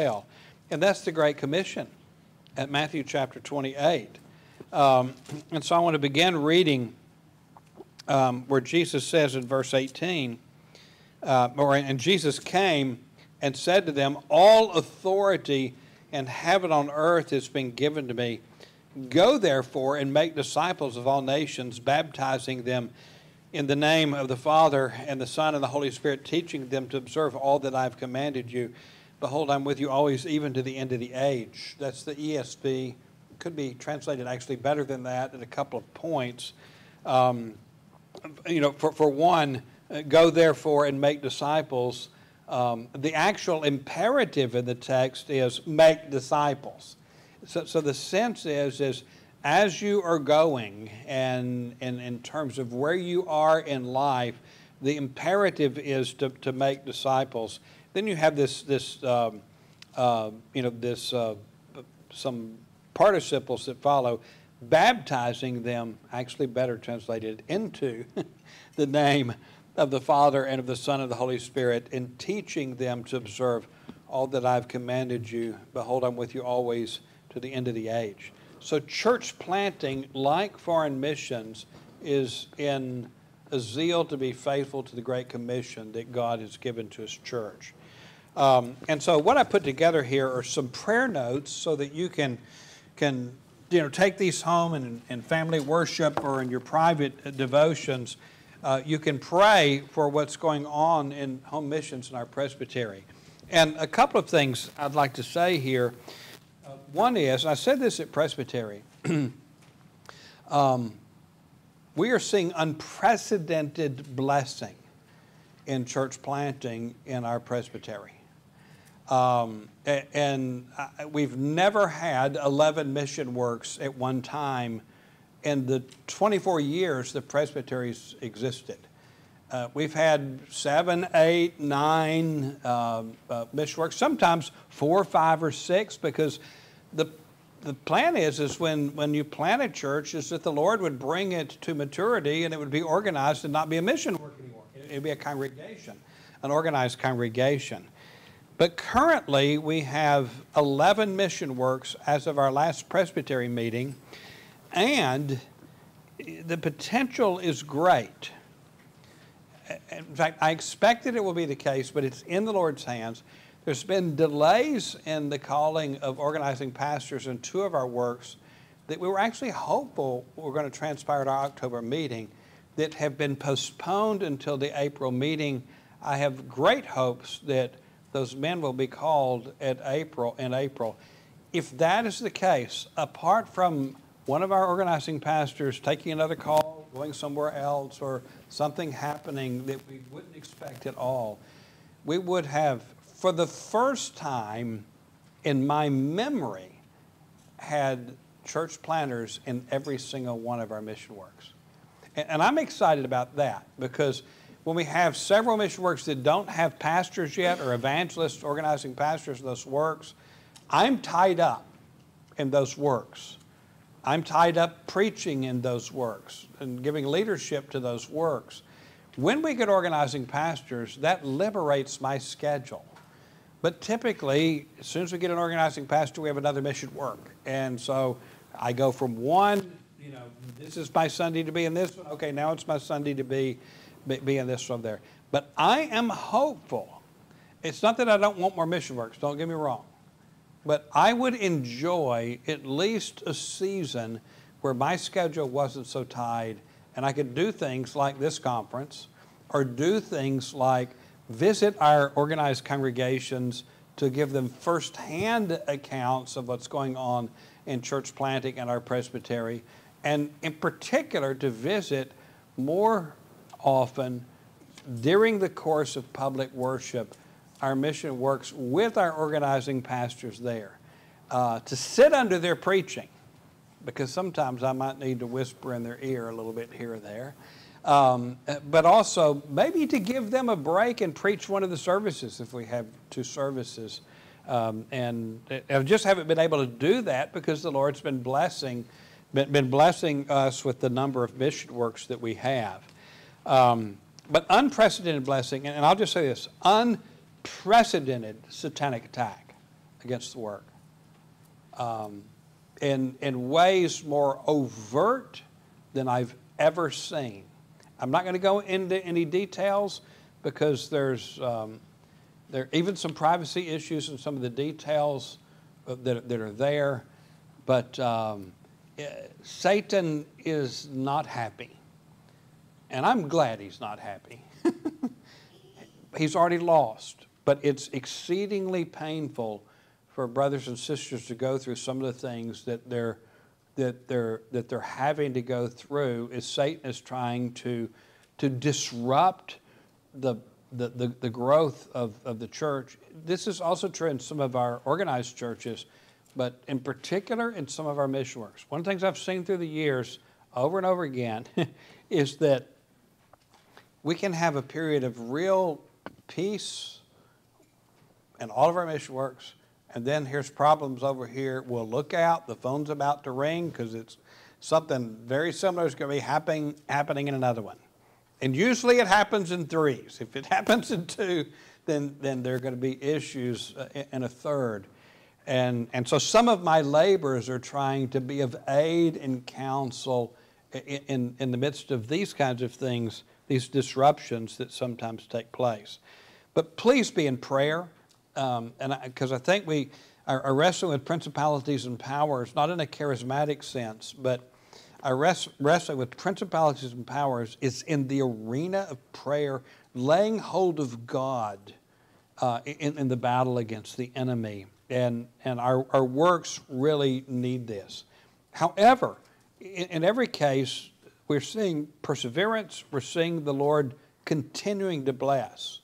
well. And that's the Great Commission at Matthew chapter 28. And so I want to begin reading where Jesus says in verse 18, and Jesus came and said to them, all authority in heaven and on earth has been given to me. Go therefore and make disciples of all nations, baptizing them in the name of the Father and the Son and the Holy Spirit, teaching them to observe all that I have commanded you. Behold, I'm with you always, even to the end of the age. That's the ESV. Could be translated actually better than that at a couple of points. For one, go therefore and make disciples. The actual imperative in the text is make disciples. So the sense is as you are going and in terms of where you are in life, the imperative is to make disciples. Then you have some participles that follow, baptizing them, actually better translated, into the name of the Father and of the Son and of the Holy Spirit, and teaching them to observe all that I've commanded you. Behold, I'm with you always to the end of the age. So church planting, like foreign missions, is in a zeal to be faithful to the Great Commission that God has given to His church. And so what I put together here are some prayer notes so that you can take these home in family worship or in your private devotions. You can pray for what's going on in home missions in our presbytery. And a couple of things I'd like to say here. One is, I said this at presbytery, we are seeing unprecedented blessing in church planting in our presbytery. We've never had 11 mission works at one time in the 24 years the presbyteries existed. We've had 7, 8, 9 mission works, sometimes 4, 5, or 6, because the plan is when you plant a church is that the Lord would bring it to maturity and it would be organized and not be a mission work anymore. It would be a congregation, an organized congregation. But currently we have 11 mission works as of our last presbytery meeting, and the potential is great. In fact, I expected it will be the case, but it's in the Lord's hands. There's been delays in the calling of organizing pastors in 2 of our works that we were actually hopeful were going to transpire at our October meeting that have been postponed until the April meeting. I have great hopes that those men will be called in April. If that is the case, apart from one of our organizing pastors taking another call, going somewhere else, or something happening that we wouldn't expect at all, we would have, for the first time in my memory, had church planters in every single one of our mission works. And I'm excited about that, because when we have several mission works that don't have pastors yet or evangelists organizing pastors in those works, I'm tied up in those works. I'm tied up preaching in those works and giving leadership to those works. When we get organizing pastors, that liberates my schedule. But typically, as soon as we get an organizing pastor, we have another mission work. And so I go from one, this is my Sunday to be in this one. Okay, now it's my Sunday to be in this one there. But I am hopeful. It's not that I don't want more mission works, don't get me wrong. But I would enjoy at least a season where my schedule wasn't so tied and I could do things like this conference, or do things like visit our organized congregations to give them firsthand accounts of what's going on in church planting and our presbytery, and in particular to visit more often during the course of public worship our mission works with our organizing pastors there, to sit under their preaching, because sometimes I might need to whisper in their ear a little bit here or there, but also maybe to give them a break and preach one of the services if we have 2 services. And I just haven't been able to do that because the Lord's been blessing us with the number of mission works that we have. But unprecedented blessing, and I'll just say this, unprecedented satanic attack against the work. In ways more overt than I've ever seen. I'm not going to go into any details because there are even some privacy issues in some of the details that are there. But Satan is not happy. And I'm glad he's not happy. He's already lost. But it's exceedingly painful for brothers and sisters to go through some of the things that they're having to go through as Satan is trying to disrupt the growth of the church. This is also true in some of our organized churches, but in particular in some of our mission works. One of the things I've seen through the years over and over again is that we can have a period of real peace in all of our mission works, and then here's problems over here. We'll look out, the phone's about to ring because it's something very similar is going to be happening in another one. And usually it happens in threes. If it happens in two, then there are going to be issues in a third. And so some of my labors are trying to be of aid and counsel in the midst of these kinds of things, these disruptions that sometimes take place. But please be in prayer, because I think we are wrestling with principalities and powers, not in a charismatic sense, but our wrestling with principalities and powers is in the arena of prayer, laying hold of God in the battle against the enemy. And our works really need this. However, in every case, we're seeing perseverance. We're seeing the Lord continuing to bless.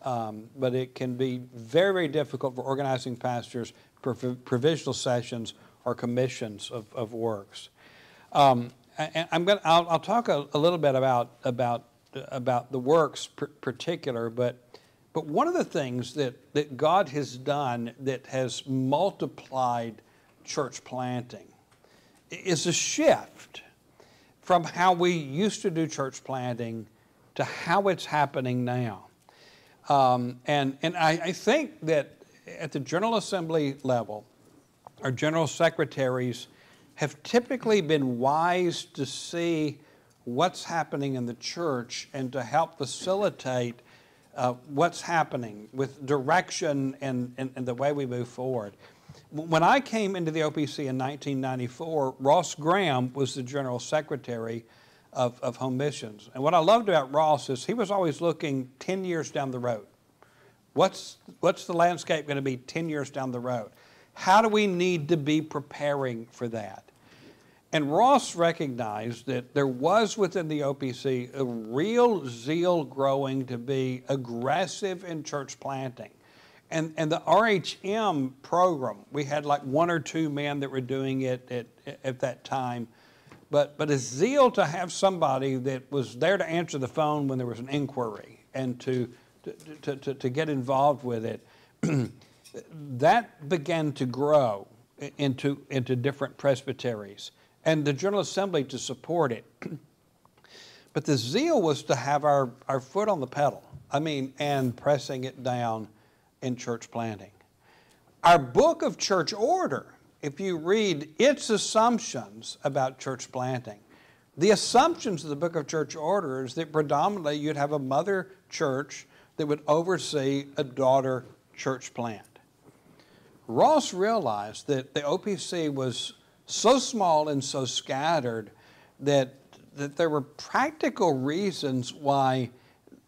But it can be very, very difficult for organizing pastors for provisional sessions or commissions of works. And I'll talk a little bit about the works particular, but one of the things that God has done that has multiplied church planting is a shift from how we used to do church planting to how it's happening now. And I think that at the General Assembly level, our general secretaries have typically been wise to see what's happening in the church and to help facilitate what's happening with direction and the way we move forward. When I came into the OPC in 1994, Ross Graham was the General Secretary of Home Missions. And what I loved about Ross is he was always looking 10 years down the road. What's the landscape going to be 10 years down the road? How do we need to be preparing for that? And Ross recognized that there was within the OPC a real zeal growing to be aggressive in church planting. And the RHM program, we had like one or two men that were doing it at that time. But a zeal to have somebody that was there to answer the phone when there was an inquiry and to get involved with it, that began to grow into different presbyteries and the General Assembly to support it. But the zeal was to have our foot on the pedal, and pressing it down in church planting. Our book of church order, if you read its assumptions about church planting, the assumptions of the book of church order is that predominantly you'd have a mother church that would oversee a daughter church plant. Ross realized that the OPC was so small and so scattered that there were practical reasons why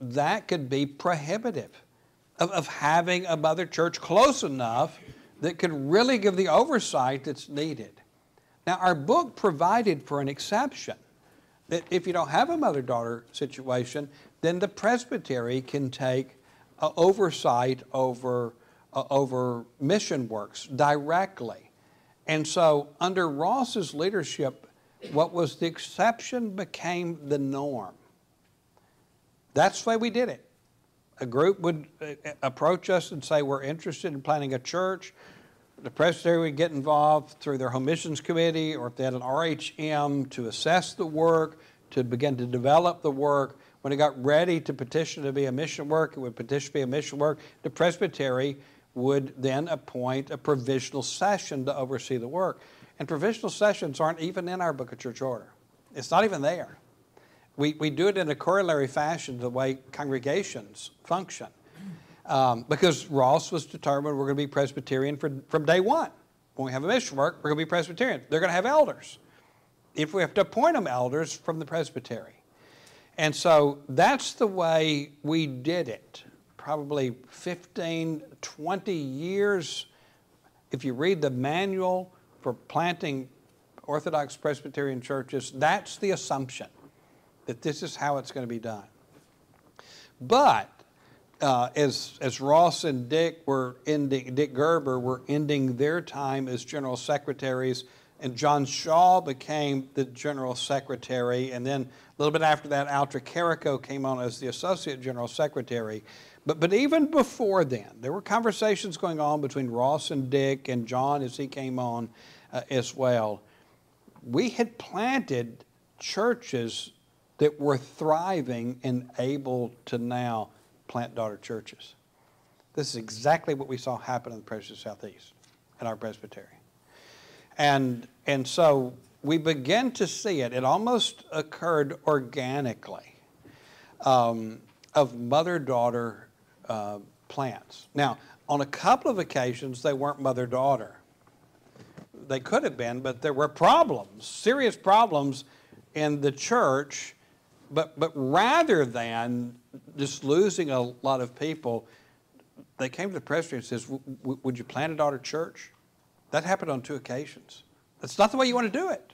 that could be prohibitive of having a mother church close enough that could really give the oversight that's needed. Now, our book provided for an exception, that if you don't have a mother-daughter situation, then the presbytery can take oversight over mission works directly. And so under Ross's leadership, what was the exception became the norm. That's the way we did it. A group would approach us and say, we're interested in planting a church. The presbytery would get involved through their home missions committee, or if they had an RHM, to assess the work, to begin to develop the work. When it got ready to petition to be a mission work, it would petition to be a mission work. The presbytery would then appoint a provisional session to oversee the work. And provisional sessions aren't even in our Book of Church Order. It's not even there. We do it in a corollary fashion the way congregations function. Because Ross was determined we're going to be Presbyterian from day one. When we have a mission work, we're going to be Presbyterian. They're going to have elders. If we have to appoint them elders from the presbytery. And so that's the way we did it. Probably 15, 20 years. If you read the manual for planting Orthodox Presbyterian churches, that's the assumption, that this is how it's going to be done. But as Ross and Dick Gerber were ending their time as general secretaries, and John Shaw became the general secretary, and then a little bit after that, Altra Carrico came on as the associate general secretary. But even before then, there were conversations going on between Ross and Dick and John as he came on as well. We had planted churches that were thriving and able to now plant daughter churches. This is exactly what we saw happen in the Presbytery Southeast at our presbytery. And so we began to see it. It almost occurred organically of mother-daughter plants. Now, on a couple of occasions, they weren't mother-daughter. They could have been, but there were problems, serious problems in the church. But rather than just losing a lot of people, they came to the presbytery and says, would you plant a daughter church? That happened on 2 occasions. That's not the way you want to do it.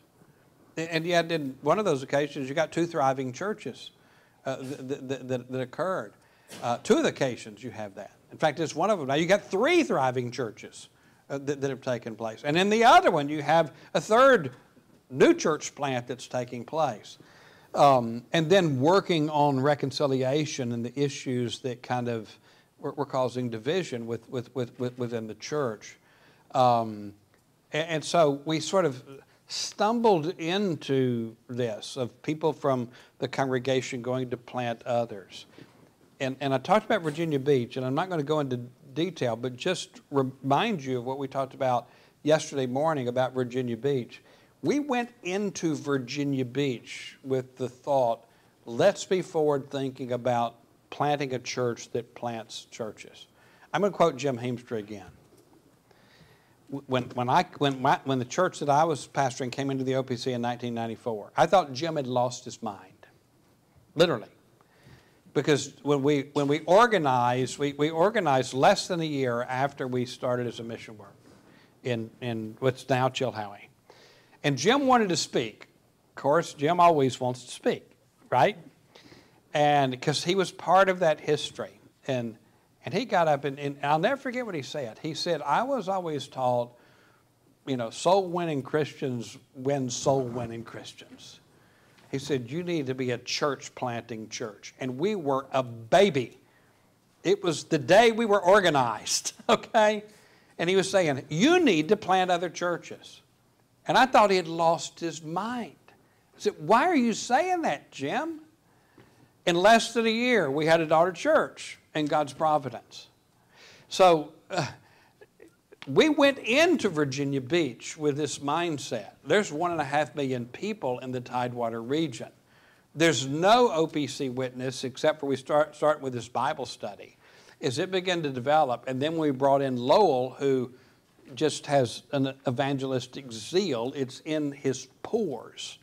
And yet, in one of those occasions, you got 2 thriving churches that occurred. 2 of the occasions you have that. In fact, it's one of them. Now you got 3 thriving churches that have taken place. And in the other one, you have a 3rd new church plant that's taking place. And then working on reconciliation and the issues that kind of were causing division within the church. And so we sort of stumbled into this of people from the congregation going to plant others. And I talked about Virginia Beach, and I'm not going to go into detail, but just remind you of what we talked about yesterday morning about Virginia Beach. We went into Virginia Beach with the thought, let's be forward thinking about planting a church that plants churches. I'm going to quote Jim Heemstra again. When the church that I was pastoring came into the OPC in 1994, I thought Jim had lost his mind, literally. Because when we organized, we organized less than a year after we started as a mission work in what's now Chilhowie. And Jim wanted to speak. Of course, Jim always wants to speak, right? And because he was part of that history. And he got up, and I'll never forget what he said. He said, I was always taught, soul-winning Christians win soul-winning Christians. He said, you need to be a church-planting church. And we were a baby. It was the day we were organized, okay? And he was saying, you need to plant other churches. And I thought he had lost his mind. I said, why are you saying that, Jim? In less than a year, we had a daughter church in God's providence. So we went into Virginia Beach with this mindset. There's 1.5 million people in the Tidewater region. There's no OPC witness except for we start with this Bible study. As it began to develop, and then we brought in Lowell, who just has an evangelistic zeal. It's in his pores.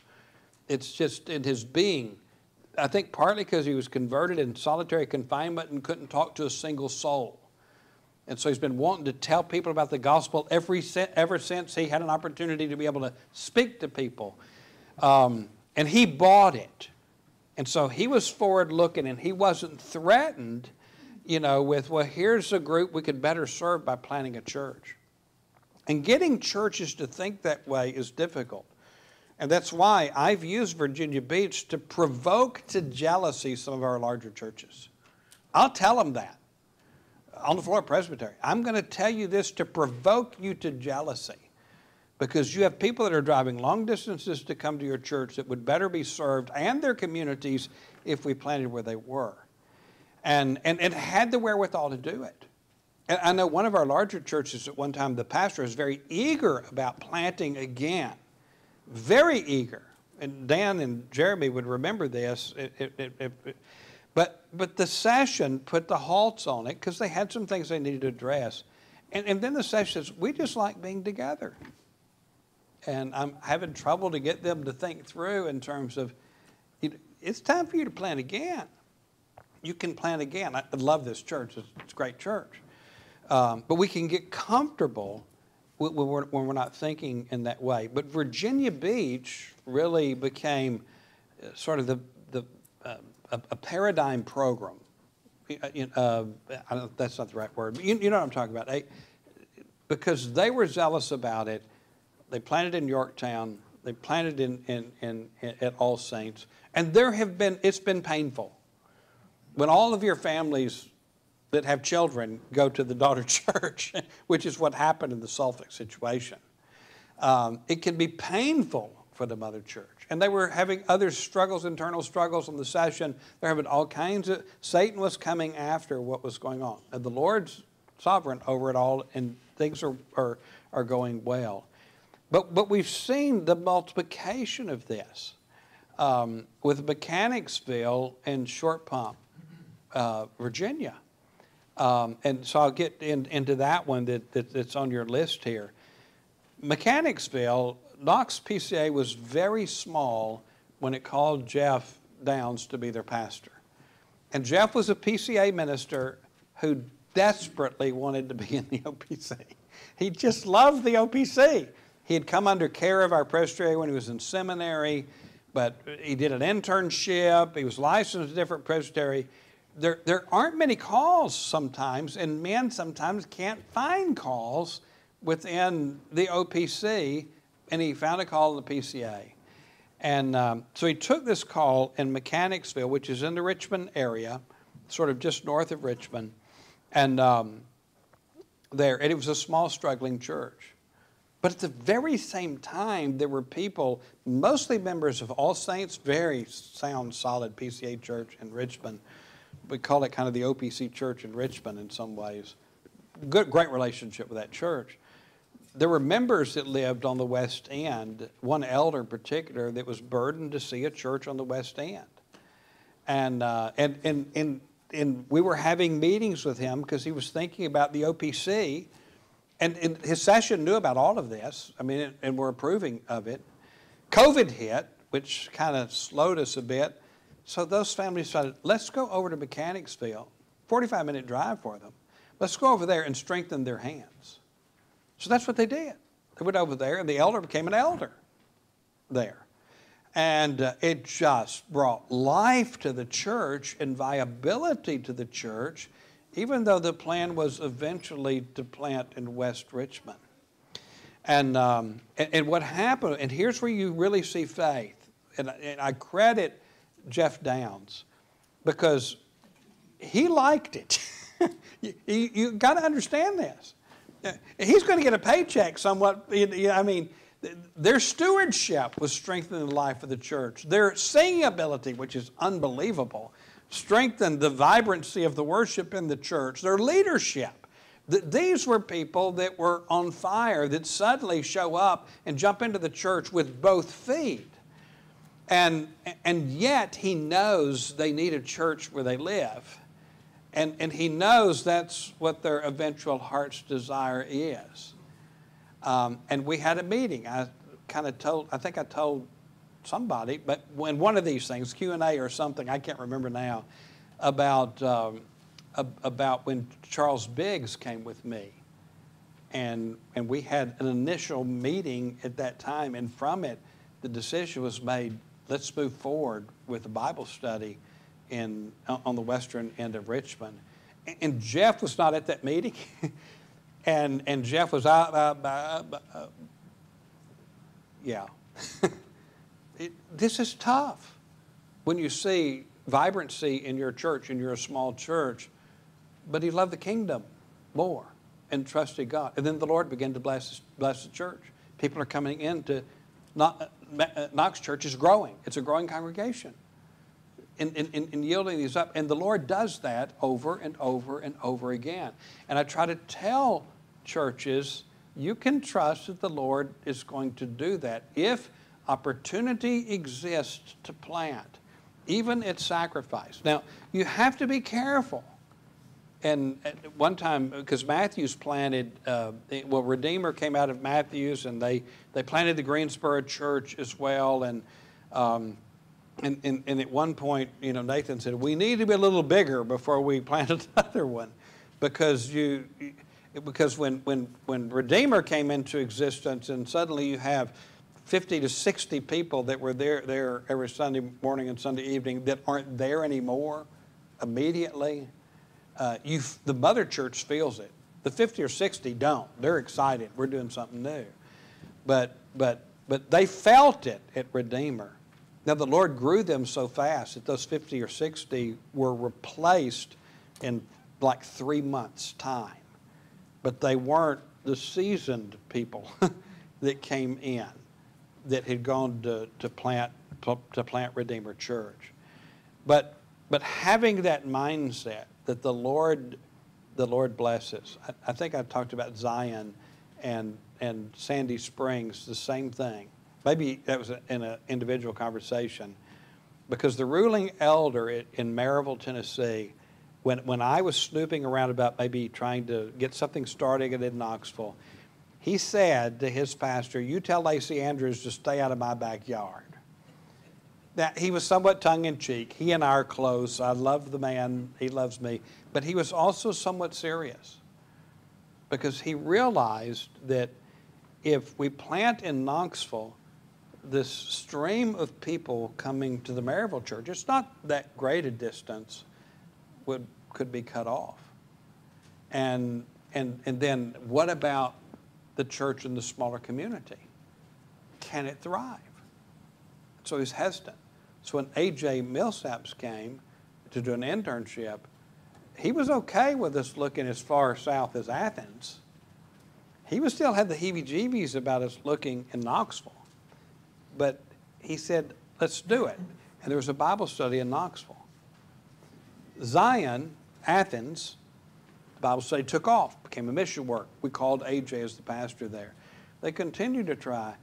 It's just in his being. I think partly because he was converted in solitary confinement and couldn't talk to a single soul. And so he's been wanting to tell people about the gospel ever since he had an opportunity to be able to speak to people. And he bought it. And so he was forward looking, and he wasn't threatened, with, well, here's a group we could better serve by planting a church. And getting churches to think that way is difficult. And that's why I've used Virginia Beach to provoke to jealousy some of our larger churches. I'll tell them that on the floor of Presbytery. I'm going to tell you this to provoke you to jealousy, because you have people that are driving long distances to come to your church that would better be served, and their communities, if we planted where they were. And it had the wherewithal to do it. And I know one of our larger churches at one time, the pastor was very eager about planting again. Very eager. And Dan and Jeremy would remember this. But the session put the halts on it because they had some things they needed to address. And then the session says, we just like being together. And I'm having trouble to get them to think through in terms of, it's time for you to plant again. You can plant again. I love this church. It's a great church. But we can get comfortable when we're not thinking in that way. But Virginia Beach really became sort of a paradigm program. That's not the right word, but you know what I'm talking about. Because they were zealous about it. They planted in Yorktown. They planted at All Saints. And it's been painful. When all of your families that have children go to the daughter church, which is what happened in the Suffolk situation, it can be painful for the mother church. And they were having other struggles, internal struggles in the session. They're having all kinds of, Satan was coming after what was going on. And the Lord's sovereign over it all, and things are going well. But we've seen the multiplication of this with Mechanicsville and Short Pump, Virginia. And so I'll get into that one that's on your list here. Mechanicsville, Knox PCA was very small when it called Jeff Downs to be their pastor. And Jeff was a PCA minister who desperately wanted to be in the OPC. He just loved the OPC. He had come under care of our presbytery when he was in seminary, but he did an internship. He was licensed at different presbytery. There aren't many calls sometimes, and men sometimes can't find calls within the OPC, and he found a call in the PCA. And so he took this call in Mechanicsville, which is in the Richmond area, sort of just north of Richmond, and it was a small, struggling church. But at the very same time, there were people, mostly members of All Saints, very sound, solid PCA church in Richmond. We call it kind of the OPC church in Richmond in some ways. Great relationship with that church. There were members that lived on the West End, one elder in particular that was burdened to see a church on the West End. And we were having meetings with him because he was thinking about the OPC. And his session knew about all of this, and we're approving of it. COVID hit, which kind of slowed us a bit. So those families decided, let's go over to Mechanicsville, 45-minute drive for them. Let's go over there and strengthen their hands. So that's what they did. They went over there, and the elder became an elder there. And it just brought life to the church and viability to the church, even though the plan was eventually to plant in West Richmond. And what happened, and here's where you really see faith, and I credit Jeff Downs because he liked it. You got to understand this. He's going to get a paycheck somewhat. Their stewardship was strengthening the life of the church. Their singing ability, which is unbelievable, strengthened the vibrancy of the worship in the church. Their leadership. These were people that were on fire that suddenly show up and jump into the church with both feet. And yet he knows they need a church where they live. And he knows that's what their eventual heart's desire is. And we had a meeting. I think I told somebody, but when one of these things, Q&A or something, I can't remember now, about when Charles Biggs came with me. And we had an initial meeting at that time, and from it, the decision was made, let's move forward with a Bible study on the western end of Richmond. And Jeff was not at that meeting. and Jeff was yeah. This is tough when you see vibrancy in your church and you're a small church, but he loved the kingdom more and trusted God. And then the Lord began to bless the church. People are coming into Knox Church is growing. It's a growing congregation. in yielding these up. And the Lord does that over and over and over again. And I try to tell churches, you can trust that the Lord is going to do that. If opportunity exists to plant, even at sacrifice. Now, you have to be careful. And at one time, because Matthews planted, Redeemer came out of Matthews, and they planted the Greensboro church as well. And at one point, Nathan said, we need to be a little bigger before we plant another one, because when Redeemer came into existence, and suddenly you have 50 to 60 people that were there every Sunday morning and Sunday evening that aren't there anymore immediately. The mother church feels it. The 50 or 60 don't. They're excited. We're doing something new. But they felt it at Redeemer. Now, the Lord grew them so fast that those 50 or 60 were replaced in like 3 months' time. But they weren't the seasoned people that came in that had gone to plant Redeemer Church. But having that mindset that the Lord blesses. I think I talked about Zion and Sandy Springs, the same thing. Maybe that was in an individual conversation, because the ruling elder in Maryville, Tennessee, when I was snooping around about maybe trying to get something started in Knoxville, he said to his pastor, you tell Lacy Andrews to stay out of my backyard. Now, he was somewhat tongue-in-cheek. He and I are close. I love the man. He loves me. But he was also somewhat serious, because he realized that if we plant in Knoxville, this stream of people coming to the Maryville church, it's not that great a distance, could be cut off. And then what about the church in the smaller community? Can it thrive? So he's hesitant. So when A.J. Millsaps came to do an internship, he was okay with us looking as far south as Athens. He still had the heebie-jeebies about us looking in Knoxville. But he said, let's do it. And there was a Bible study in Knoxville. Zion, Athens, the Bible study took off, became a mission work. We called A.J. as the pastor there. They continued to try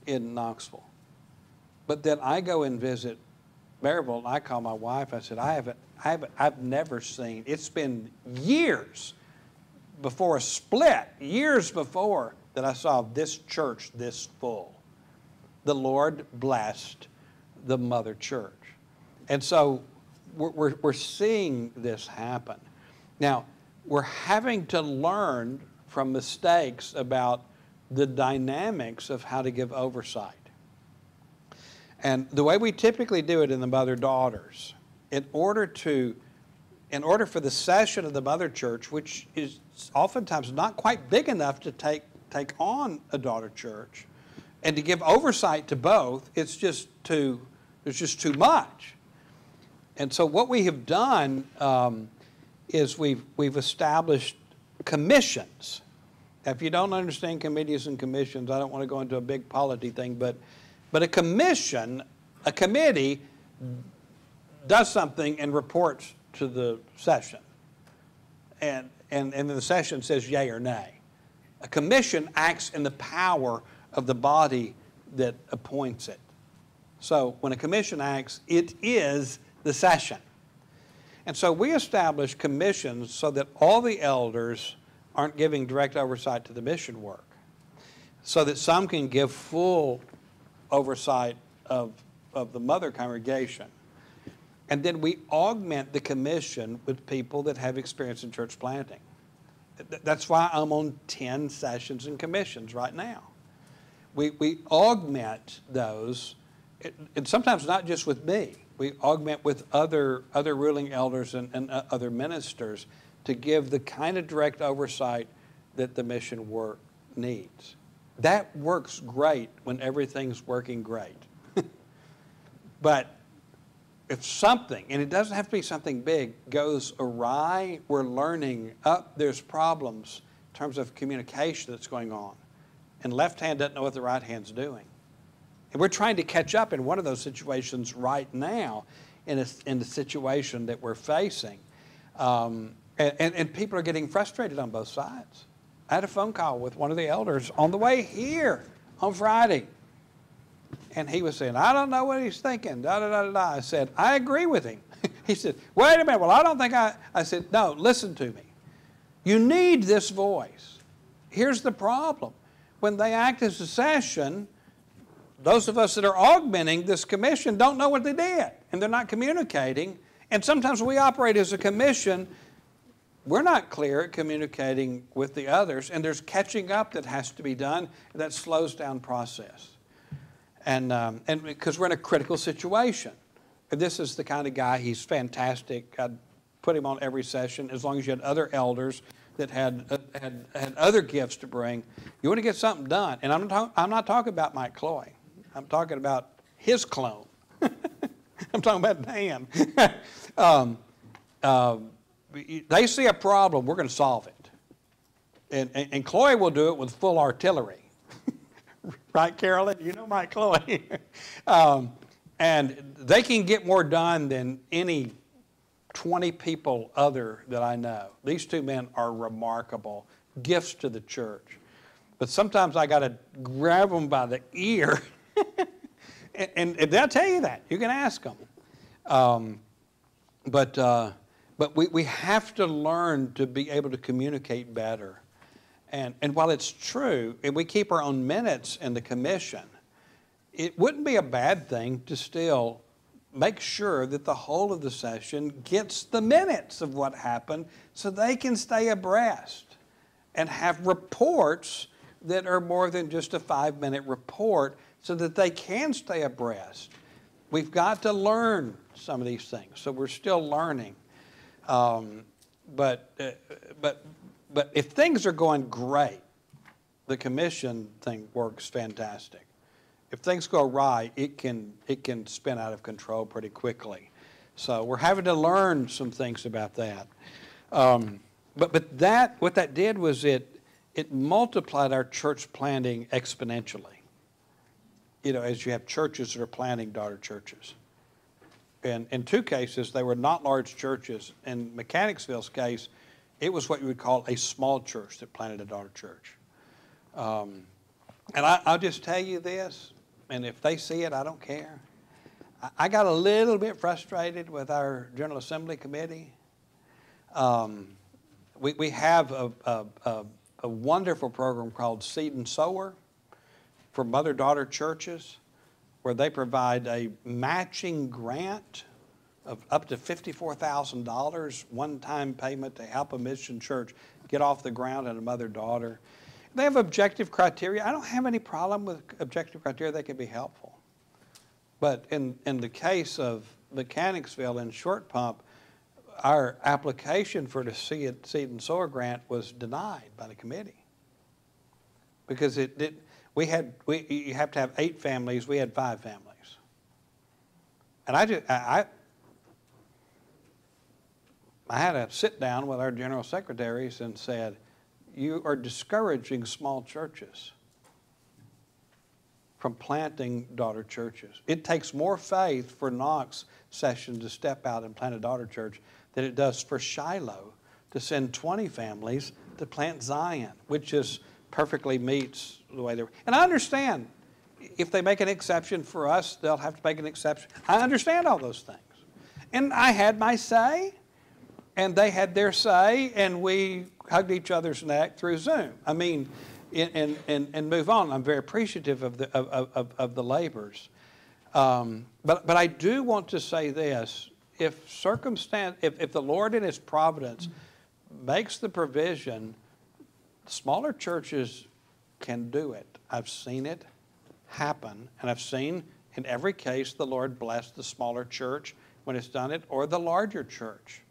in Knoxville. But then I go and visit Maryville, and I call my wife. I said, I've never seen, it's been years before a split, years before that I saw this church this full. The Lord blessed the mother church. And so we're seeing this happen. Now, we're having to learn from mistakes about the dynamics of how to give oversight. And the way we typically do it in the mother-daughters, in order for the session of the mother church, which is oftentimes not quite big enough to take on a daughter church, and to give oversight to both, there's just too much. And so what we have done is we've established commissions. Now, if you don't understand committees and commissions, I don't want to go into a big polity thing, but a committee does something and reports to the session. And then the session says yay or nay. A commission acts in the power of the body that appoints it. So when a commission acts, it is the session. And so we establish commissions so that all the elders aren't giving direct oversight to the mission work, so that some can give full oversight of the mother congregation. And then we augment the commission with people that have experience in church planting. That's why I'm on 10 sessions and commissions right now. We augment those, and sometimes not just with me. We augment with other ruling elders and other ministers to give the kind of direct oversight that the mission work needs. That works great when everything's working great. But if something, and it doesn't have to be something big, goes awry, we're learning, there's problems in terms of communication that's going on. And left hand doesn't know what the right hand's doing. And we're trying to catch up in one of those situations right now in the situation that we're facing. And people are getting frustrated on both sides. I had a phone call with one of the elders on the way here on Friday. And he was saying, I don't know what he's thinking, da, da, da, da. I said, I agree with him. He said, wait a minute, well, I don't think I said, no, listen to me. You need this voice. Here's the problem. When they act as a session, those of us that are augmenting this commission don't know what they did, and they're not communicating. And sometimes we operate as a commission, we're not clear at communicating with the others, and there's catching up that has to be done, and that slows down process. And because we're in a critical situation. And this is the kind of guy, he's fantastic. I'd put him on every session as long as you had other elders that had other gifts to bring. You want to get something done. And I'm not talking about Mike Cloy. I'm talking about his clone. I'm talking about Dan. They see a problem, we're going to solve it. And Cloy will do it with full artillery. Right, Carolyn? You know Mike Cloy. And they can get more done than any 20 people other that I know. These two men are remarkable gifts to the church. But sometimes I got to grab them by the ear. and they'll tell you that. You can ask them. But we have to learn to be able to communicate better. And while it's true, and we keep our own minutes in the commission, it wouldn't be a bad thing to still make sure that the whole of the session gets the minutes of what happened so they can stay abreast and have reports that are more than just a 5-minute report so that they can stay abreast. We've got to learn some of these things, so we're still learning. But if things are going great, the commission thing works fantastic. If things go awry, it can spin out of control pretty quickly. So we're having to learn some things about that. But what that did was it multiplied our church planting exponentially. You know, as you have churches that are planting daughter churches. And in 2 cases, they were not large churches. In Mechanicsville's case, it was what you would call a small church that planted a daughter church. And I'll just tell you this, and if they see it, I don't care. I got a little bit frustrated with our General Assembly Committee. We have a wonderful program called Seed and Sower for mother-daughter churches, where they provide a matching grant of up to $54,000, one-time payment to help a mission church get off the ground and a mother-daughter. They have objective criteria. I don't have any problem with objective criteria. They can be helpful. But in the case of Mechanicsville and Short Pump, our application for the Seed and Sower grant was denied by the committee because you have to have 8 families. We had 5 families. And I had a sit down with our general secretaries and said, you are discouraging small churches from planting daughter churches. It takes more faith for Knox session to step out and plant a daughter church than it does for Shiloh to send 20 families to plant Zion, which just perfectly meets the way they're. And I understand if they make an exception for us, they'll have to make an exception. I understand all those things. And I had my say, and they had their say, and we hugged each other's neck through Zoom. I mean, and move on. I'm very appreciative of the labors. But I do want to say this. If the Lord in His providence makes the provision, smaller churches can do it. I've seen it happen, and I've seen in every case the Lord bless the smaller church when it's done it, or the larger church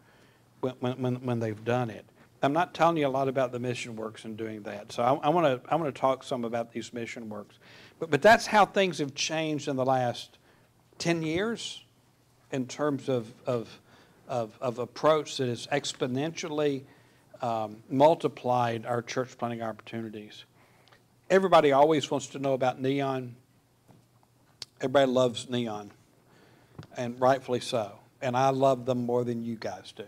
when they've done it. I'm not telling you a lot about the mission works and doing that, so I want to talk some about these mission works. But that's how things have changed in the last 10 years in terms of approach that has exponentially multiplied our church planting opportunities. Everybody always wants to know about neon. Everybody loves neon, and rightfully so. and I love them more than you guys do.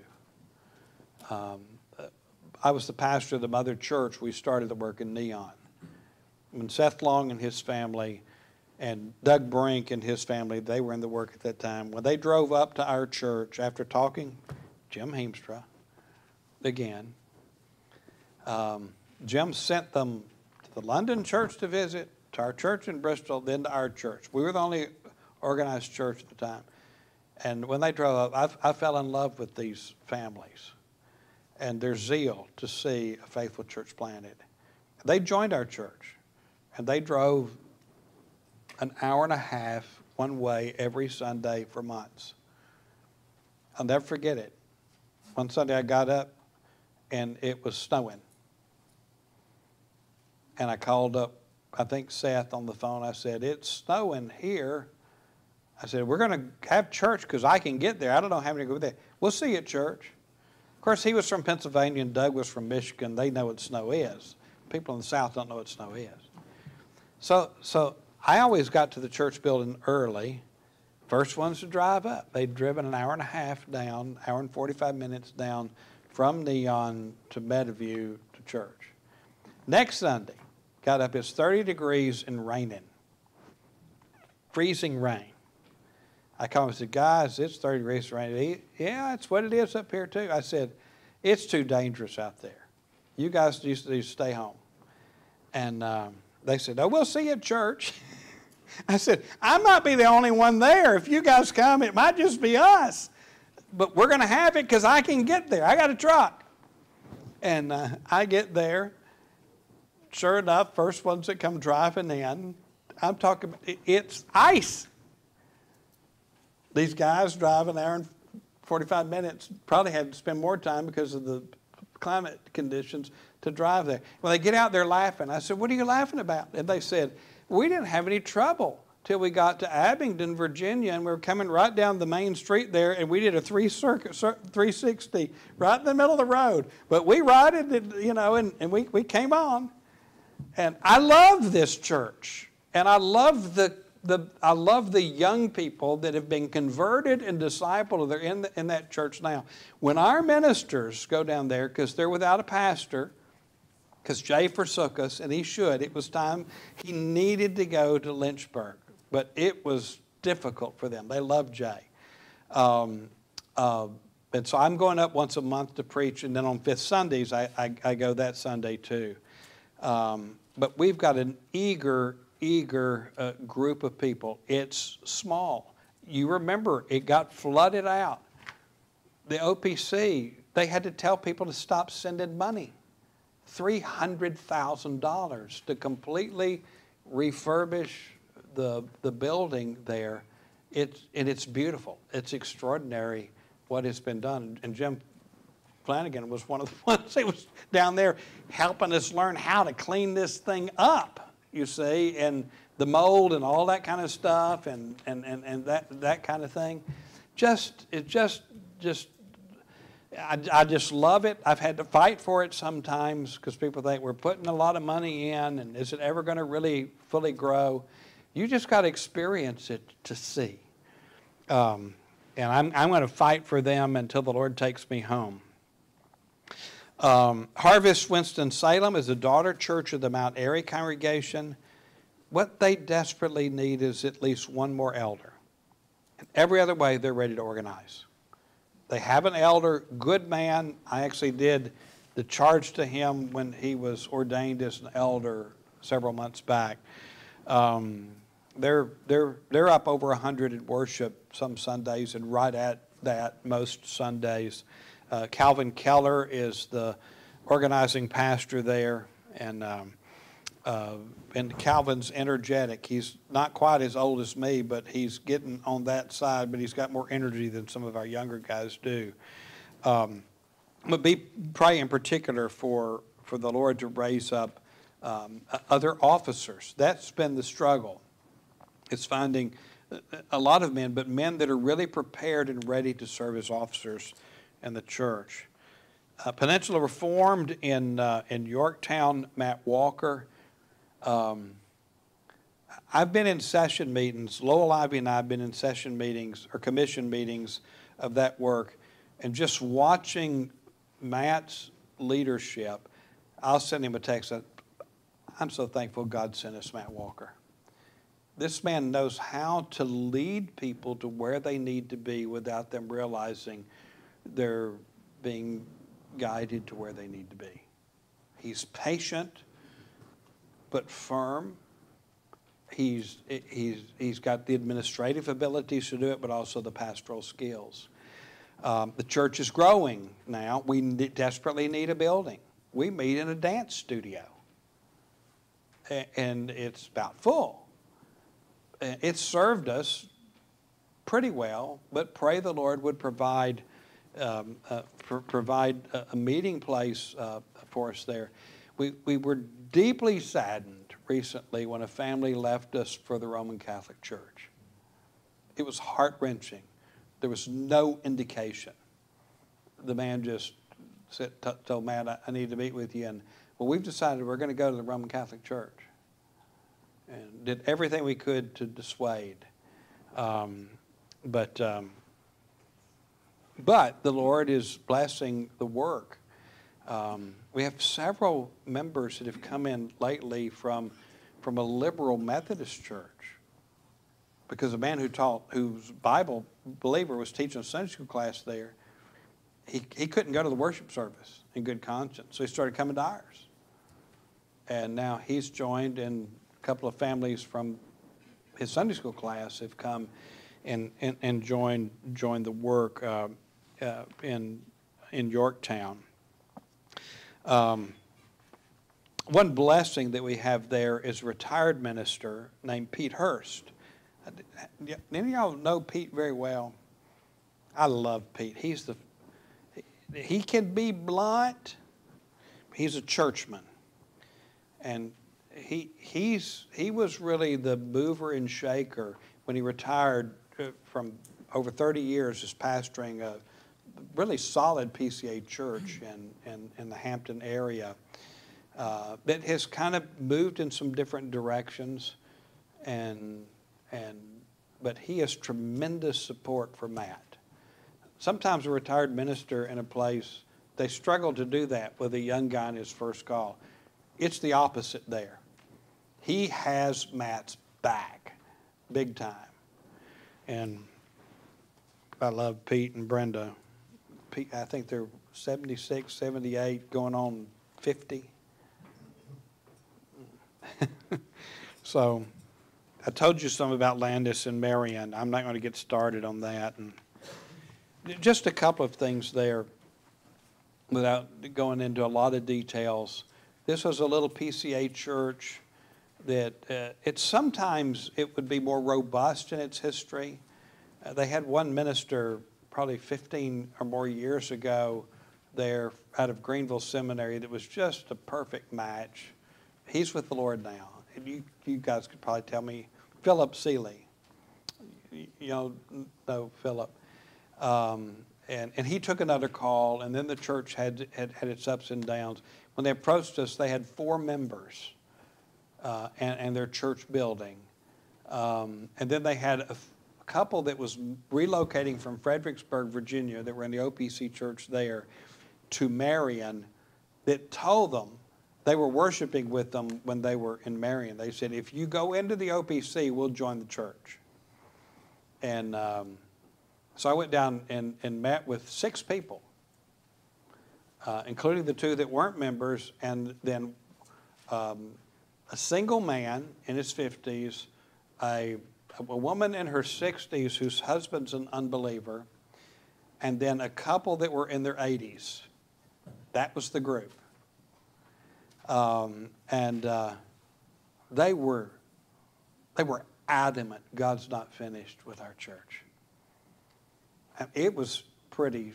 I was the pastor of the mother church. We started the work in Neon. When Seth Long and his family and Doug Brink and his family, they were in the work at that time. When they drove up to our church after talking, Jim Heemstra, again, Jim sent them to the London church to visit, to our church in Bristol, then to our church. We were the only organized church at the time. And when they drove up, I fell in love with these families and their zeal to see a faithful church planted. They joined our church, and they drove an hour and a half one way every Sunday for months. I'll never forget it. One Sunday I got up, and it was snowing. And I called up, I think, Seth on the phone. I said, "It's snowing here." I said, "We're going to have church because I can get there. I don't know how many go there. We'll see you at church." Of course, he was from Pennsylvania and Doug was from Michigan. They know what snow is. People in the South don't know what snow is. So I always got to the church building early. First ones to drive up. They'd driven an hour and a half down, hour and 45 minutes down from Neon to Meadowview to church. Next Sunday, got up, it's 30 degrees and raining. Freezing rain. I called him and said, "Guys, it's 30 degrees and raining." "Yeah, that's what it is up here too." I said, "It's too dangerous out there. You guys used to stay home." And they said, "Oh, we'll see you at church." I said, "I might be the only one there. If you guys come, it might just be us. But we're going to have it because I can get there. I got a truck." And I get there. Sure enough, first ones that come driving in, I'm talking, it's ice. These guys drive an hour and 45 minutes, probably had to spend more time because of the climate conditions to drive there. Well, they get out there laughing. I said, "What are you laughing about?" And they said, "We didn't have any trouble till we got to Abingdon, Virginia, and we were coming right down the main street there, and we did a 360 right in the middle of the road. But we righted it, and we came on." And I love this church, and I love the young people that have been converted and discipled. They're in that church now. When our ministers go down there, because they're without a pastor, because Jay forsook us, and he should. It was time. He needed to go to Lynchburg, but it was difficult for them. They loved Jay. And so I'm going up once a month to preach, and then on fifth Sundays, I go that Sunday too. But we've got an eager group of people. It's small. You remember, it got flooded out. The OPC, they had to tell people to stop sending money. $300,000 to completely refurbish the building there. It's beautiful. It's extraordinary what has been done. And Jim Flanagan was one of the ones that was down there helping us learn how to clean this thing up, you see, and the mold and all that kind of stuff and that kind of thing. I just love it. I've had to fight for it sometimes because people think we're putting a lot of money in, and is it ever going to really fully grow? You just got to experience it to see. And I'm going to fight for them until the Lord takes me home. Harvest Winston-Salem is a daughter church of the Mount Airy congregation. What they desperately need is at least one more elder. And every other way, they're ready to organize. They have an elder, good man. I actually did the charge to him when he was ordained as an elder several months back. They're up over 100 at worship some Sundays and right at that most Sundays. Calvin Keller is the organizing pastor there, and Calvin's energetic. He's not quite as old as me, but he's getting on that side, but he's got more energy than some of our younger guys do. I'm going to pray in particular for the Lord to raise up other officers. That's been the struggle. It's finding a lot of men, but men that are really prepared and ready to serve as officers in the church. Peninsula Reformed in Yorktown, Matt Walker. I've been in session meetings. Lowell Ivy and I have been in session meetings or commission meetings of that work. And just watching Matt's leadership, I'll send him a text. I'm so thankful God sent us Matt Walker. This man knows how to lead people to where they need to be without them realizing they're being guided to where they need to be. He's patient, but firm. He's got the administrative abilities to do it, but also the pastoral skills. The church is growing now. We desperately need a building. We meet in a dance studio, and it's about full. It's served us pretty well, but pray the Lord would provide a meeting place for us there. We were deeply saddened recently when a family left us for the Roman Catholic Church. It was heart-wrenching. There was no indication. The man just told Matt, I need to meet with you. And, well, we've decided we're going to go to the Roman Catholic Church. And did everything we could to dissuade. But the Lord is blessing the work. We have several members that have come in lately from a liberal Methodist church, because a man whose Bible believer was teaching a Sunday school class there, he couldn't go to the worship service in good conscience, so he started coming to ours. And now he's joined, and a couple of families from his Sunday school class have come and joined the work in Yorktown. One blessing that we have there is a retired minister named Pete Hurst. Any of y'all know Pete very well? I love Pete. He can be blunt. He's a churchman, and he was really the mover and shaker when he retired from over 30 years as pastoring a really solid PSE church in the Hampton area that has kind of moved in some different directions, but he has tremendous support for Matt. Sometimes a retired minister in a place, they struggle to do that with a young guy in his first call. It's the opposite there. He has Matt's back, big time. And I love Pete and Brenda. Pete, I think they're 76, 78, going on 50. So I told you something about Landis and Marion. I'm not going to get started on that. And just a couple of things there without going into a lot of details. This was a little PCA church that sometimes it would be more robust in its history. They had one minister probably 15 or more years ago there out of Greenville Seminary that was just a perfect match. He's with the Lord now. And you guys could probably tell me, Philip Seeley. You know Philip. And he took another call, and then the church had its ups and downs. When they approached us, they had 4 members and their church building. And then they had a couple that was relocating from Fredericksburg, Virginia, that were in the OPC church there, to Marion, that told them, they were worshiping with them when they were in Marion. They said, if you go into the OPC, we'll join the church. And so I went down and met with 6 people, including the 2 that weren't members, and then a single man in his 50s, a woman in her 60s whose husband's an unbeliever, and then a couple that were in their 80s. That was the group. They were adamant God's not finished with our church. It was pretty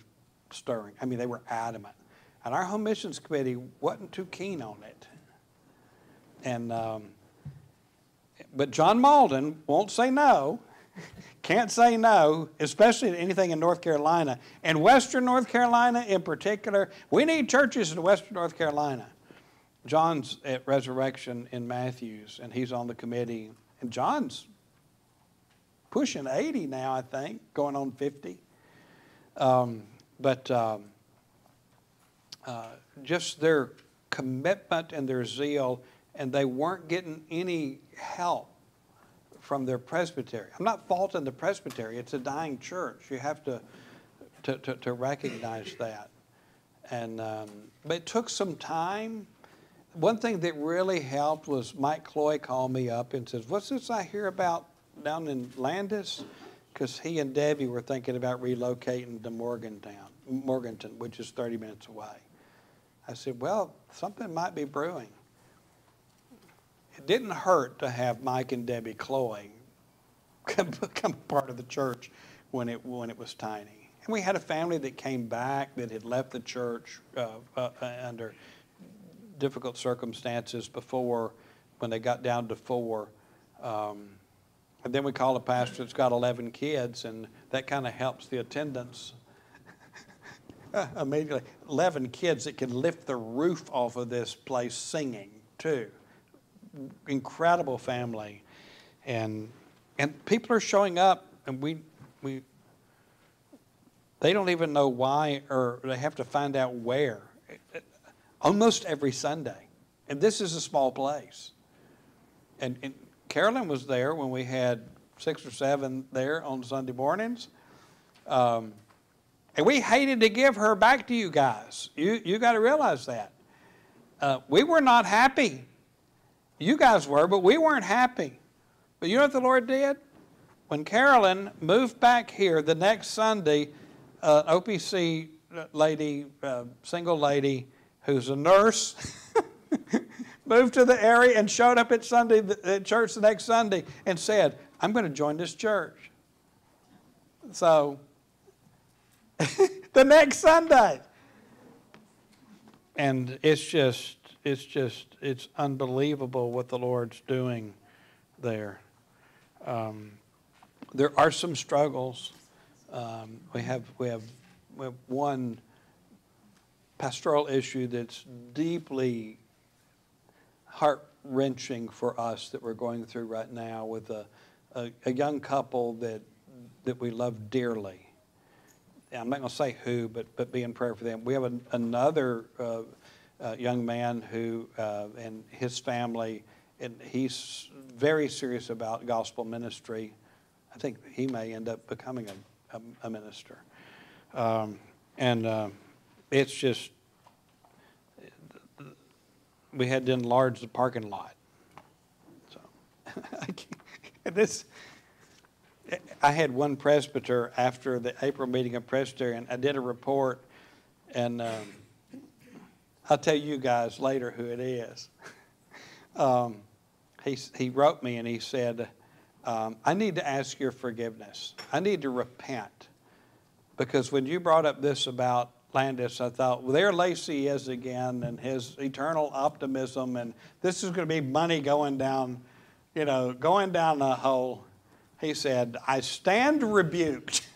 stirring. I mean, they were adamant. And our home missions committee wasn't too keen on it. And but John Malden won't say no, can't say no, especially to anything in North Carolina. And Western North Carolina in particular, we need churches in Western North Carolina. John's at Resurrection in Matthews, and he's on the committee. And John's pushing 80 now, I think, going on 50. But just their commitment and their zeal, and they weren't getting any help from their presbytery. I'm not faulting the presbytery. It's a dying church. You have to recognize that. And but it took some time. One thing that really helped was Mike Cloy called me up and says, "What's this I hear about down in Landis?" Because he and Debbie were thinking about relocating to Morganton, which is 30 minutes away. I said, well, something might be brewing. It didn't hurt to have Mike and Debbie Cloy become part of the church when it was tiny. And we had a family that came back that had left the church under difficult circumstances before, when they got down to 4. And then we call a pastor that's got 11 kids, and that kind of helps the attendance. Immediately, 11 kids that can lift the roof off of this place singing, too. Incredible family. And people are showing up, and they don't even know why, or they have to find out where. Almost every Sunday. And this is a small place. And Carolyn was there when we had 6 or 7 there on Sunday mornings. And we hated to give her back to you guys. You got to realize that. We were not happy. You guys were, but we weren't happy. But you know what the Lord did? When Carolyn moved back here the next Sunday, OPC lady, single lady who's a nurse, moved to the area and showed up at church the next Sunday and said, I'm going to join this church. So, the next Sunday. And it's unbelievable what the Lord's doing there. There are some struggles. We have one pastoral issue that's deeply heart-wrenching for us that we're going through right now with a young couple that we love dearly. I'm not going to say who, but be in prayer for them. We have another young man who and his family, and he's very serious about gospel ministry. I think he may end up becoming a minister. It's just, we had to enlarge the parking lot. So, I had one presbyter after the April meeting of Presbyterian. I did a report, and I'll tell you guys later who it is. He wrote me and he said, I need to ask your forgiveness. I need to repent. Because when you brought up this about Landis, I thought, well, there Lacy is again, and his eternal optimism, and this is going to be money going down the hole. He said, I stand rebuked,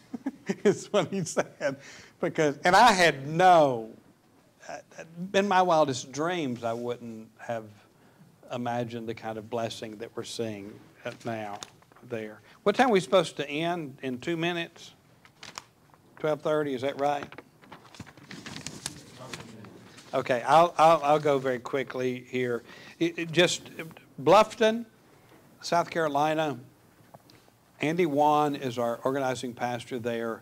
is what he said. And I had in my wildest dreams, I wouldn't have imagined the kind of blessing that we're seeing now there. What time are we supposed to end? In 2 minutes? 12:30, is that right? Okay, I'll go very quickly here. Just Bluffton, South Carolina. Andy Wan is our organizing pastor there.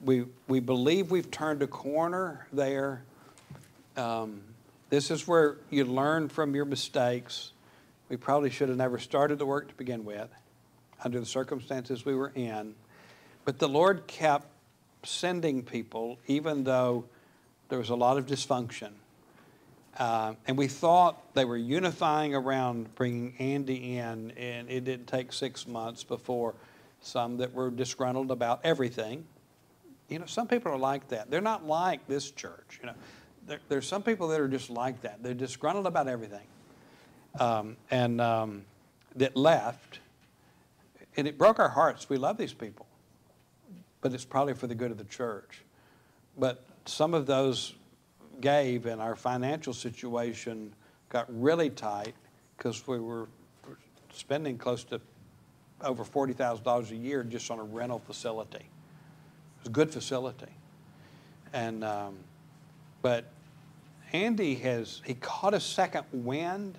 We believe we've turned a corner there. This is where you learn from your mistakes. We probably should have never started the work to begin with, under the circumstances we were in. But the Lord kept sending people, even though there was a lot of dysfunction. And we thought they were unifying around bringing Andy in, and it didn't take 6 months before some that were disgruntled about everything. Some people are like that. They're not like this church. There's some people that are just like that. They're disgruntled about everything. That left, and it broke our hearts. We love these people, but it's probably for the good of the church. But some of those gave, and our financial situation got really tight because we were spending close to over $40,000 a year just on a rental facility. It was a good facility. And but Andy he caught a second wind.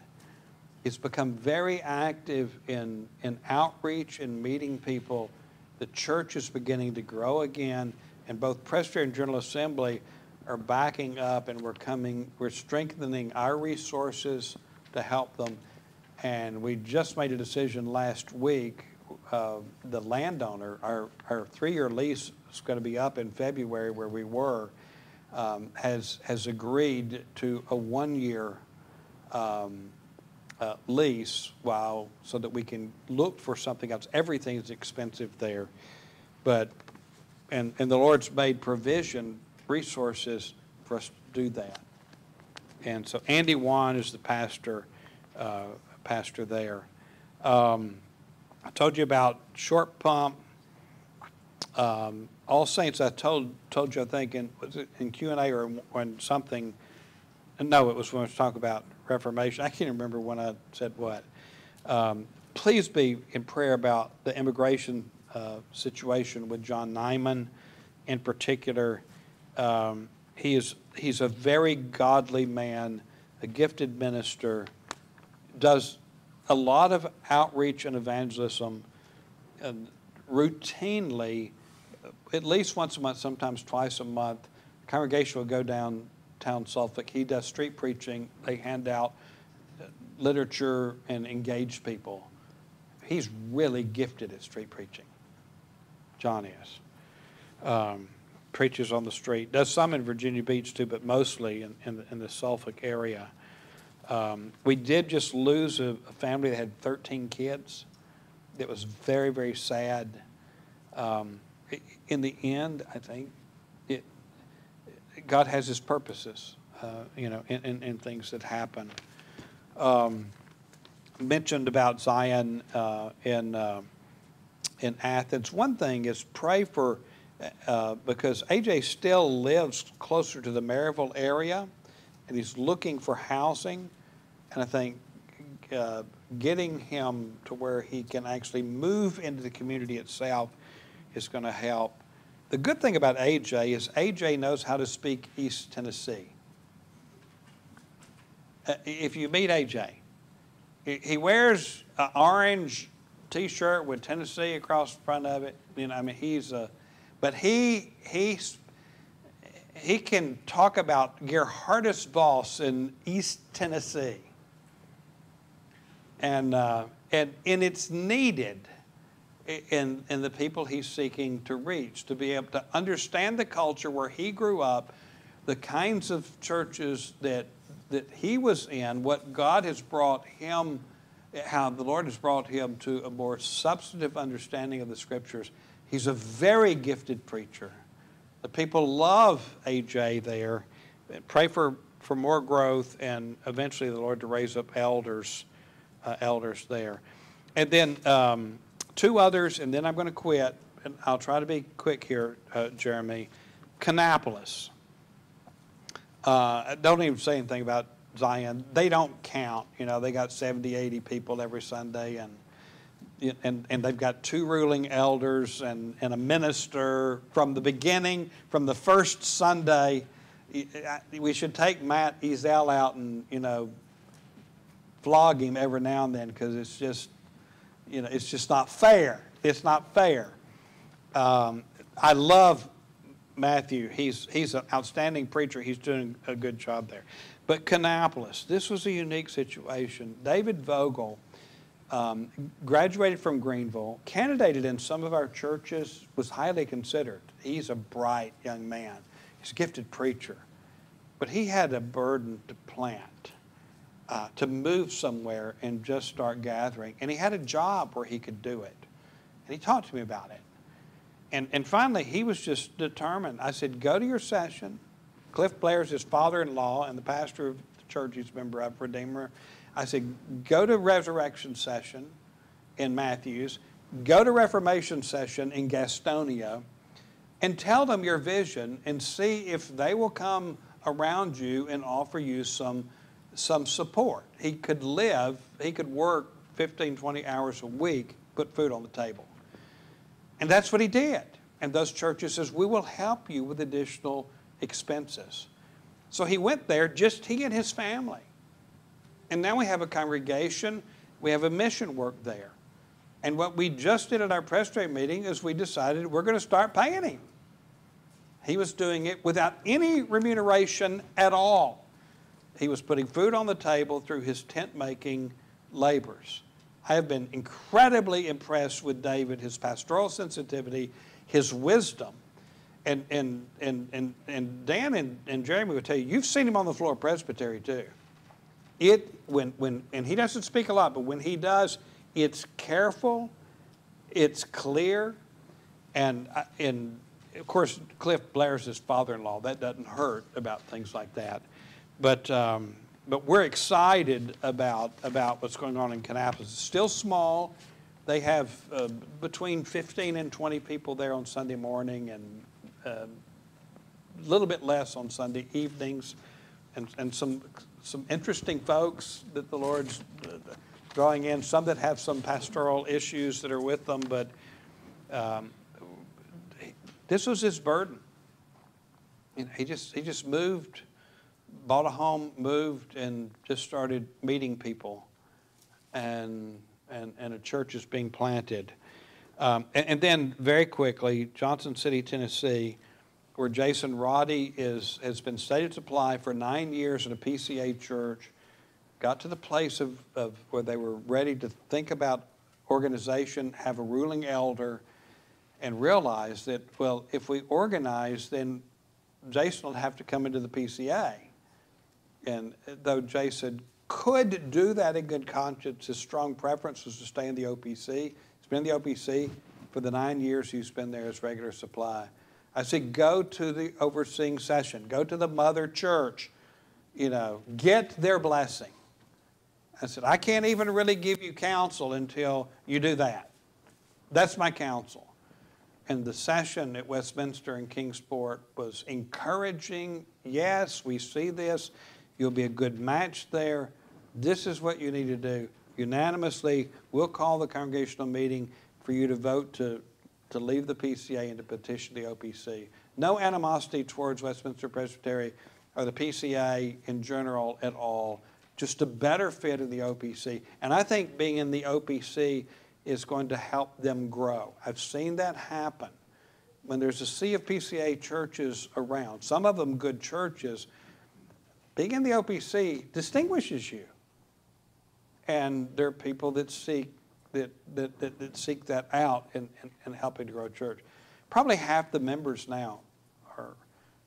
He's become very active in outreach and meeting people. The church is beginning to grow again, and both Presbyterian General Assembly are backing up, and we're strengthening our resources to help them. And we just made a decision last week. The landowner, our 3-year lease is going to be up in February where we were, has agreed to a 1-year lease so that we can look for something else. Everything is expensive there, and the Lord's made provision, resources for us to do that. And so Andy Wan is the pastor there. I told you about Short Pump. All Saints, I told you, I think, was it in Q&A or when something, no, it was when I was talking about Reformation. I can't remember when I said what. Please be in prayer about the immigration situation with John Nyman in particular. He's a very godly man, a gifted minister, does a lot of outreach and evangelism, and routinely, at least once a month, sometimes twice a month. The congregation will go downtown Suffolk. He does street preaching. They hand out literature and engage people. He's really gifted at street preaching. John is. Preaches on the street. Does some in Virginia Beach too, but mostly in the Suffolk area. We did just lose a family that had 13 kids. It was very, very sad. In the end, I think God has His purposes, in things that happen. Mentioned about Zion in Athens. One thing is pray for, because AJ still lives closer to the Maryville area, and he's looking for housing. And I think getting him to where he can actually move into the community itself is going to help. The good thing about AJ is AJ knows how to speak East Tennessee. If you meet AJ, he wears an orange T-shirt with Tennessee across the front of it. But he can talk about Gerhardus Voss in East Tennessee. And it's needed in the people he's seeking to reach, to be able to understand the culture where he grew up, the kinds of churches that he was in, what God has brought him, how the Lord has brought him to a more substantive understanding of the Scriptures. He's a very gifted preacher. The people love AJ there. Pray for more growth and eventually the Lord to raise up elders there. And then 2 others, and then I'm going to quit, and I'll try to be quick here, Jeremy. Kannapolis. Don't even say anything about Zion. They don't count. They got 70, 80 people every Sunday, and they've got 2 ruling elders and a minister from the beginning, from the first Sunday. We should take Matt Ezel out and, flog him every now and then, because it's just not fair. It's not fair. I love Matthew. He's an outstanding preacher. He's doing a good job there. But Kannapolis, this was a unique situation. David Vogel graduated from Greenville, candidated in some of our churches, was highly considered. He's a bright young man. He's a gifted preacher. But he had a burden to plant, to move somewhere and just start gathering. And he had a job where he could do it. And he talked to me about it. And finally, he was just determined. I said, go to your session. Cliff Blair's his father-in-law and the pastor of the church he's a member of, Redeemer. I said, go to Resurrection session in Matthews. Go to Reformation session in Gastonia. And tell them your vision and see if they will come around you and offer you some support. He could work 15, 20 hours a week, put food on the table. And that's what he did. And those churches says, we will help you with additional expenses. So he went there, just he and his family. And now we have a congregation, we have a mission work there. And what we just did at our presbytery meeting is we decided we're going to start paying him. He was doing it without any remuneration at all. He was putting food on the table through his tent-making labors. I have been incredibly impressed with David, his pastoral sensitivity, his wisdom. And Dan and Jeremy would tell you, you've seen him on the floor of presbytery too. And he doesn't speak a lot, but when he does, it's careful, it's clear, and of course, Cliff Blair's his father-in-law. That doesn't hurt about things like that. But we're excited about what's going on in Kannapolis. It's still small. They have between 15 and 20 people there on Sunday morning, and a little bit less on Sunday evenings, and some interesting folks that the Lord's drawing in. Some that have some pastoral issues that are with them, but this was his burden. You know, he just moved, bought a home, moved, and just started meeting people, and a church is being planted. And then very quickly, Johnson City, Tennessee, where Jason Roddy has been stated supply for 9 years in a PCA church, got to the place of where they were ready to think about organization, have a ruling elder, and realize that, well, if we organize, then Jason will have to come into the PCA. And though Jason could do that in good conscience, his strong preference was to stay in the OPC. He's been in the OPC for the 9 years he's been there as regular supply. I said, go to the overseeing session. Go to the mother church. You know, get their blessing. I said, I can't even really give you counsel until you do that. That's my counsel. And the session at Westminster and Kingsport was encouraging. Yes, we see this. You'll be a good match there. This is what you need to do. Unanimously, we'll call the congregational meeting for you to vote to leave the PCA and to petition the OPC. No animosity towards Westminster Presbytery or the PCA in general at all. Just a better fit in the OPC. And I think being in the OPC is going to help them grow. I've seen that happen. When there's a sea of PCA churches around, some of them good churches, being in the OPC distinguishes you. And there are people that seek that out and helping to grow a church. Probably half the members now are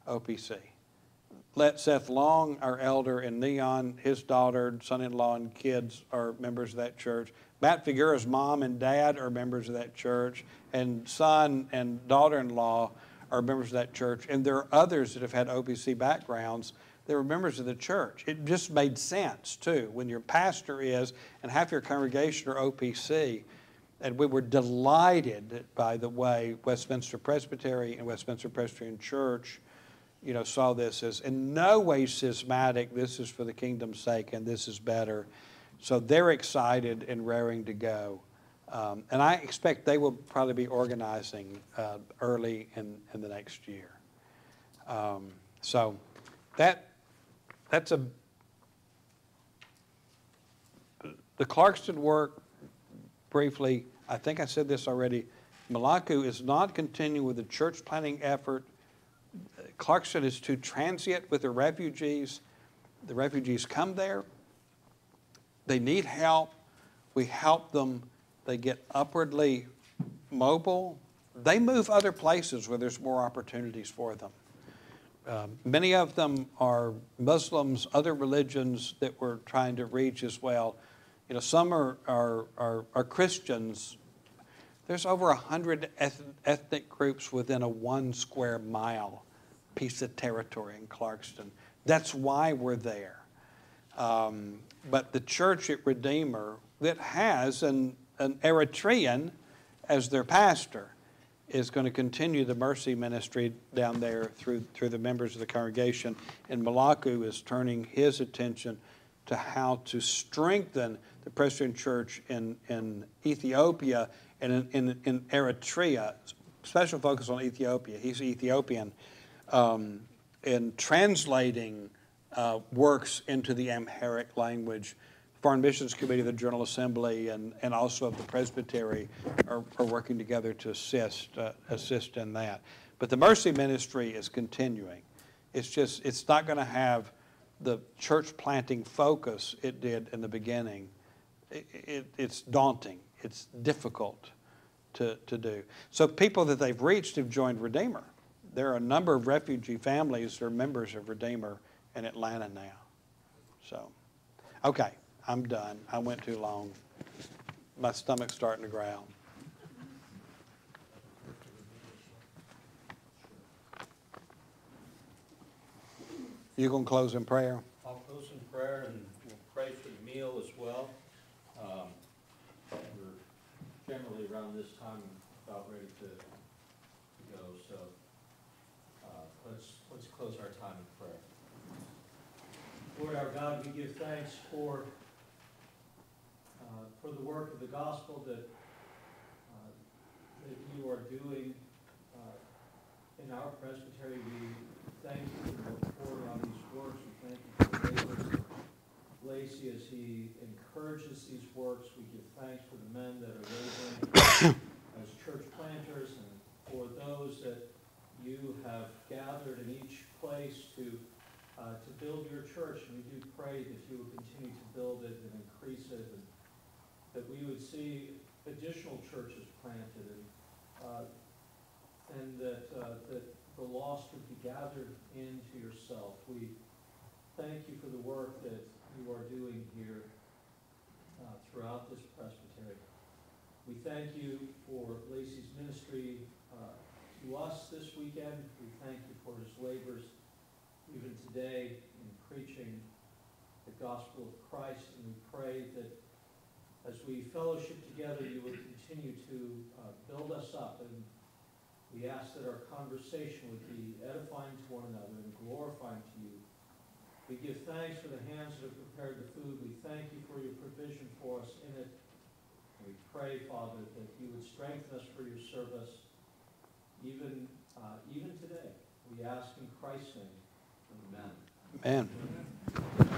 OPC. Let Seth Long, our elder, and Neon, his daughter, son-in-law, and kids are members of that church. Matt Figueroa's mom and dad are members of that church, and son and daughter-in-law are members of that church. And there are others that have had OPC backgrounds that were members of the church. It just made sense, too, when your pastor is and half your congregation are OPC. And we were delighted by the way Westminster Presbytery and Westminster Presbyterian Church, you know, saw this as in no way schismatic. This is for the kingdom's sake, and this is better. So they're excited and raring to go. And I expect they will probably be organizing early in the next year. So that's the Clarkston work, briefly, I think I said this already. Malaku is not continuing with the church planting effort. Clarkston is too transient with the refugees. The refugees come there. They need help. We help them. They get upwardly mobile. They move other places where there's more opportunities for them. Many of them are Muslims, other religions that we're trying to reach as well. You know, some are Christians. There's over 100 ethnic groups within a 1 square mile piece of territory in Clarkston. That's why we're there. But the church at Redeemer that has an Eritrean as their pastor is going to continue the mercy ministry down there through the members of the congregation. And Malaku is turning his attention to how to strengthen the Presbyterian Church in Ethiopia and in Eritrea. Special focus on Ethiopia. He's Ethiopian. in translating works into the Amharic language. Foreign Missions Committee, the General Assembly, and also of the Presbytery are working together to assist in that. But the Mercy Ministry is continuing. It's not going to have the church planting focus it did in the beginning. It's daunting. It's difficult to do. So people that they've reached have joined Redeemer. There are a number of refugee families that are members of Redeemer in Atlanta now. So, okay, I'm done. I went too long. My stomach's starting to growl. You going to close in prayer? I'll close in prayer, and we'll pray for the meal as well. We're generally around this time about ready to go, so let's close our time in prayer. Lord our God, we give thanks for the work of the gospel that you are doing in our presbytery. We thank you for the report on these works. We thank you for the labors of Lacy as he encourages these works. We give thanks for the men that are laboring as church planters, and for those that you have gathered in each place to build your church. And we do pray that you will continue to build it and increase it, and that we would see additional churches planted, and that the lost would be gathered into yourself. We thank you for the work that you are doing here throughout this presbytery. We thank you for Lacy's ministry to us this weekend. We thank you for his labors even today in preaching the gospel of Christ, and we pray that as we fellowship together, you would continue to build us up, and we ask that our conversation would be edifying to one another and glorifying to you. We give thanks for the hands that have prepared the food. We thank you for your provision for us in it. And we pray, Father, that you would strengthen us for your service, even today. We ask in Christ's name. Amen. Amen.